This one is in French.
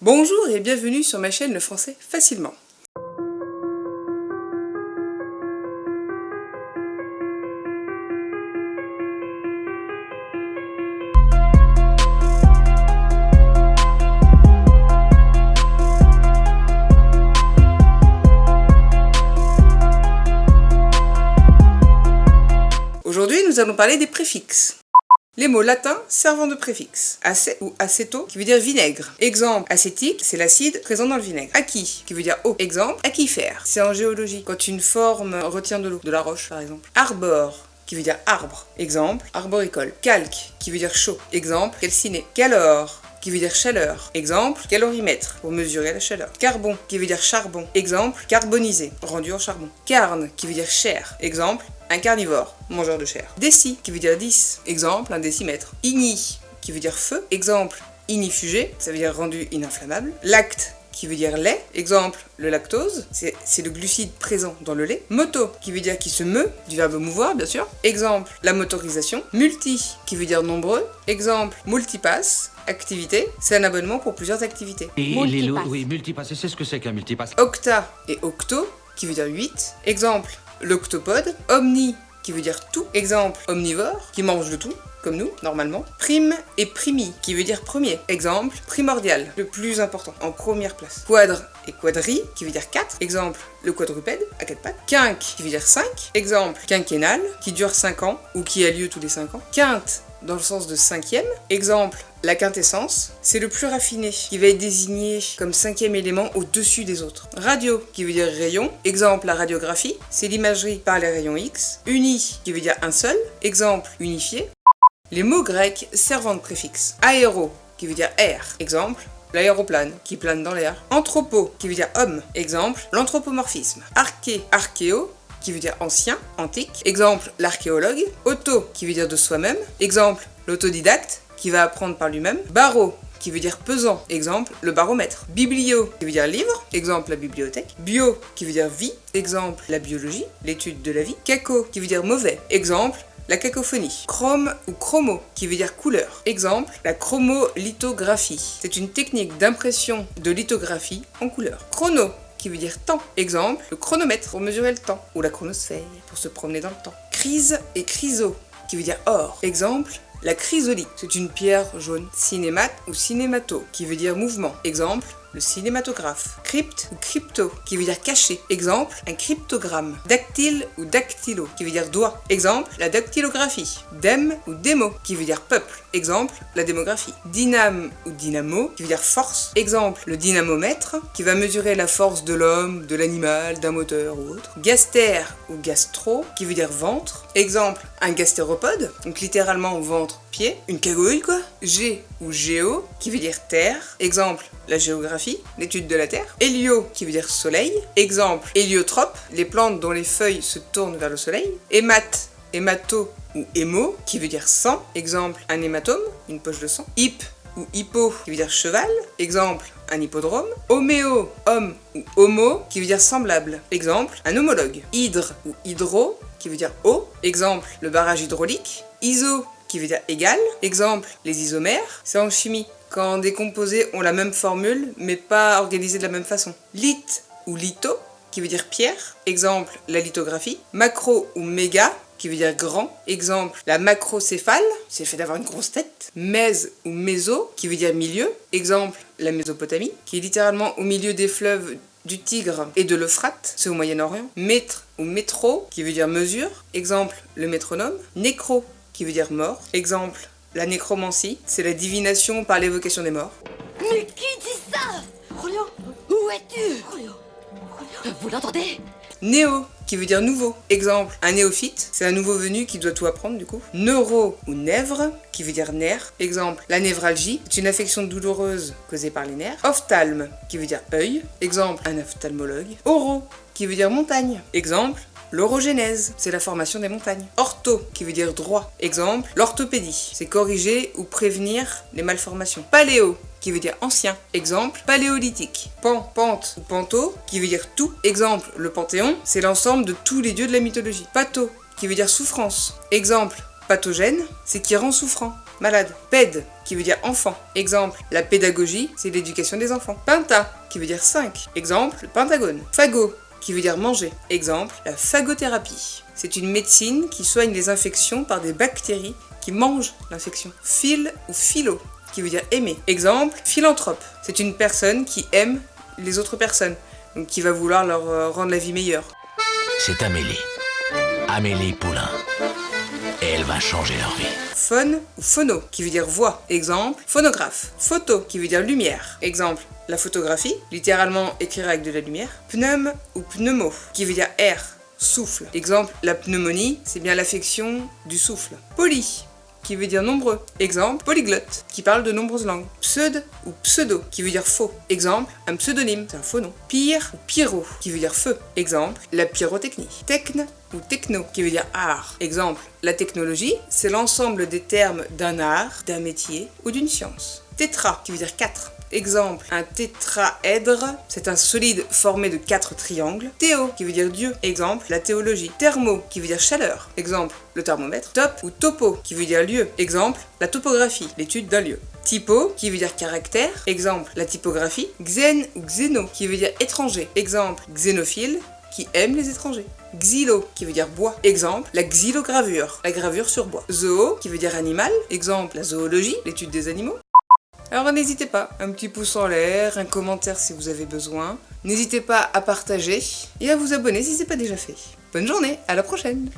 Bonjour et bienvenue sur ma chaîne Le Français Facilement. Aujourd'hui, nous allons parler des préfixes. Les mots latins servant de préfixe. Acé ou acéto, qui veut dire vinaigre. Exemple, acétique, c'est l'acide présent dans le vinaigre. Aqui, qui veut dire eau. Exemple, aquifère, c'est en géologie, quand une forme retient de l'eau, de la roche par exemple. Arbore, qui veut dire arbre. Exemple, arboricole. Calque, qui veut dire chaud. Exemple, calciné. Calor, qui veut dire chaleur. Exemple, calorimètre, pour mesurer la chaleur. Carbon, qui veut dire charbon. Exemple, carbonisé, rendu en charbon. Carne, qui veut dire chair. Exemple, un carnivore, mangeur de chair. Déci, qui veut dire 10. Exemple, un décimètre. Igni, qui veut dire feu. Exemple, ignifugé, ça veut dire rendu ininflammable. Lacte, qui veut dire lait. Exemple, le lactose, c'est le glucide présent dans le lait. Moto, qui veut dire qui se meut, du verbe mouvoir bien sûr. Exemple, la motorisation. Multi, qui veut dire nombreux. Exemple, multipass, activité, c'est un abonnement pour plusieurs activités. Oui, multipass, c'est ce que c'est qu'un multipass. Octa et octo, qui veut dire 8. Exemple, l'octopode. Omni, qui veut dire tout. Exemple, omnivore, qui mange de tout, comme nous, normalement. Prime et primi, qui veut dire premier. Exemple, primordial, le plus important, en première place. Quadre et quadri, qui veut dire 4. Exemple, le quadrupède, à 4 pattes. Quinque, qui veut dire 5. Exemple, quinquennal, qui dure 5 ans, ou qui a lieu tous les 5 ans. Quinte, dans le sens de cinquième. Exemple, la quintessence, c'est le plus raffiné, qui va être désigné comme cinquième élément au-dessus des autres. Radio, qui veut dire rayon. Exemple, la radiographie, c'est l'imagerie par les rayons X. Uni, qui veut dire un seul. Exemple, unifié. Les mots grecs servant de préfixe. Aéro, qui veut dire air. Exemple, l'aéroplane, qui plane dans l'air. Anthropo, qui veut dire homme. Exemple, l'anthropomorphisme. Arché, archéo, qui veut dire ancien, antique. Exemple, l'archéologue. Auto, qui veut dire de soi-même. Exemple, l'autodidacte, qui va apprendre par lui-même. Barreau, qui veut dire pesant. Exemple, le baromètre. Biblio, qui veut dire livre. Exemple, la bibliothèque. Bio, qui veut dire vie. Exemple, la biologie, l'étude de la vie. Caco, qui veut dire mauvais. Exemple, la cacophonie. Chrome ou chromo, qui veut dire couleur. Exemple, la chromolithographie. C'est une technique d'impression de lithographie en couleur. Chrono, qui veut dire temps. Exemple, le chronomètre pour mesurer le temps. Ou la chronosphère pour se promener dans le temps. Crise et chryso, qui veut dire or. Exemple, la chrysolite, c'est une pierre jaune. Cinémate ou cinémato, qui veut dire mouvement. Exemple, le cinématographe. Crypte ou crypto, qui veut dire caché. Exemple, un cryptogramme. Dactyle ou dactylo, qui veut dire doigt. Exemple, la dactylographie. Dem ou démo, qui veut dire peuple. Exemple, la démographie. Dyname ou dynamo, qui veut dire force. Exemple, le dynamomètre, qui va mesurer la force de l'homme, de l'animal, d'un moteur ou autre. Gaster ou gastro, qui veut dire ventre. Exemple, un gastéropode, donc littéralement ventre, pied. Une cagouille quoi. Gé ou géo, qui veut dire terre. Exemple, la géographie, l'étude de la Terre. Hélio, qui veut dire soleil. Exemple, héliotrope, les plantes dont les feuilles se tournent vers le soleil. Hémate, hémato ou hémo, qui veut dire sang. Exemple, un hématome, une poche de sang. Hip ou hippo, qui veut dire cheval. Exemple, un hippodrome. Homéo, homme ou homo, qui veut dire semblable. Exemple, un homologue. Hydre ou hydro, qui veut dire eau. Exemple, le barrage hydraulique. Iso, qui veut dire égal. Exemple, les isomères, c'est en chimie. Quand des composés ont la même formule, mais pas organisés de la même façon. Lith ou litho, qui veut dire pierre. Exemple, la lithographie. Macro ou méga, qui veut dire grand. Exemple, la macrocéphale, c'est le fait d'avoir une grosse tête. Mèse ou méso, qui veut dire milieu. Exemple, la Mésopotamie, qui est littéralement au milieu des fleuves du Tigre et de l'Euphrate, c'est au Moyen-Orient. Mètre ou métro, qui veut dire mesure. Exemple, le métronome. Nécro, qui veut dire mort. Exemple, la nécromancie, c'est la divination par l'évocation des morts. Mais qui dit ça? Julio, où es-tu? Julio, vous l'entendez? Néo, qui veut dire nouveau. Exemple, un néophyte, c'est un nouveau venu qui doit tout apprendre du coup. Neuro ou nèvre, qui veut dire nerf. Exemple, la névralgie, c'est une affection douloureuse causée par les nerfs. Ophtalme, qui veut dire œil. Exemple, un ophtalmologue. Oro, qui veut dire montagne. Exemple, l'orogénèse, c'est la formation des montagnes. Ortho, qui veut dire droit. Exemple, l'orthopédie, c'est corriger ou prévenir les malformations. Paléo, qui veut dire ancien. Exemple, paléolithique. Pan, pente ou panto, qui veut dire tout. Exemple, le panthéon, c'est l'ensemble de tous les dieux de la mythologie. Patho, qui veut dire souffrance. Exemple, pathogène, c'est qui rend souffrant. malade. Péd, qui veut dire enfant. Exemple, la pédagogie, c'est l'éducation des enfants. Penta, qui veut dire 5. Exemple, le pentagone. Phago, qui veut dire manger. Exemple, la phagothérapie. C'est une médecine qui soigne les infections par des bactéries qui mangent l'infection. Phil ou philo, qui veut dire aimer. Exemple, philanthrope. C'est une personne qui aime les autres personnes, donc qui va vouloir leur rendre la vie meilleure. C'est Amélie. Amélie Poulain. Et elle va changer leur vie. Phone ou phono, qui veut dire voix. Exemple, phonographe. Photo, qui veut dire lumière. Exemple, la photographie, littéralement écrire avec de la lumière. Pneum ou pneumo, qui veut dire air, souffle. Exemple, la pneumonie, c'est bien l'affection du souffle. Poly, qui veut dire nombreux. Exemple, polyglotte, qui parle de nombreuses langues. Pseud ou pseudo, qui veut dire faux. Exemple, un pseudonyme, c'est un faux nom. Pyre ou pyro, qui veut dire feu. Exemple, la pyrotechnie. Techne ou techno, qui veut dire art. Exemple, la technologie, c'est l'ensemble des termes d'un art, d'un métier ou d'une science. Tétra, qui veut dire 4. Exemple, un tétraèdre, c'est un solide formé de 4 triangles. Théo, qui veut dire Dieu. Exemple, la théologie. Thermo, qui veut dire chaleur. Exemple, le thermomètre. Top ou topo, qui veut dire lieu. Exemple, la topographie, l'étude d'un lieu. Typo, qui veut dire caractère. Exemple, la typographie. Xen ou xéno, qui veut dire étranger. Exemple, xénophile, qui aime les étrangers. Xylo, qui veut dire bois. Exemple, la xylogravure, la gravure sur bois. Zoo, qui veut dire animal. Exemple, la zoologie, l'étude des animaux. Alors n'hésitez pas, un petit pouce en l'air, un commentaire si vous avez besoin. N'hésitez pas à partager et à vous abonner si ce n'est pas déjà fait. Bonne journée, à la prochaine!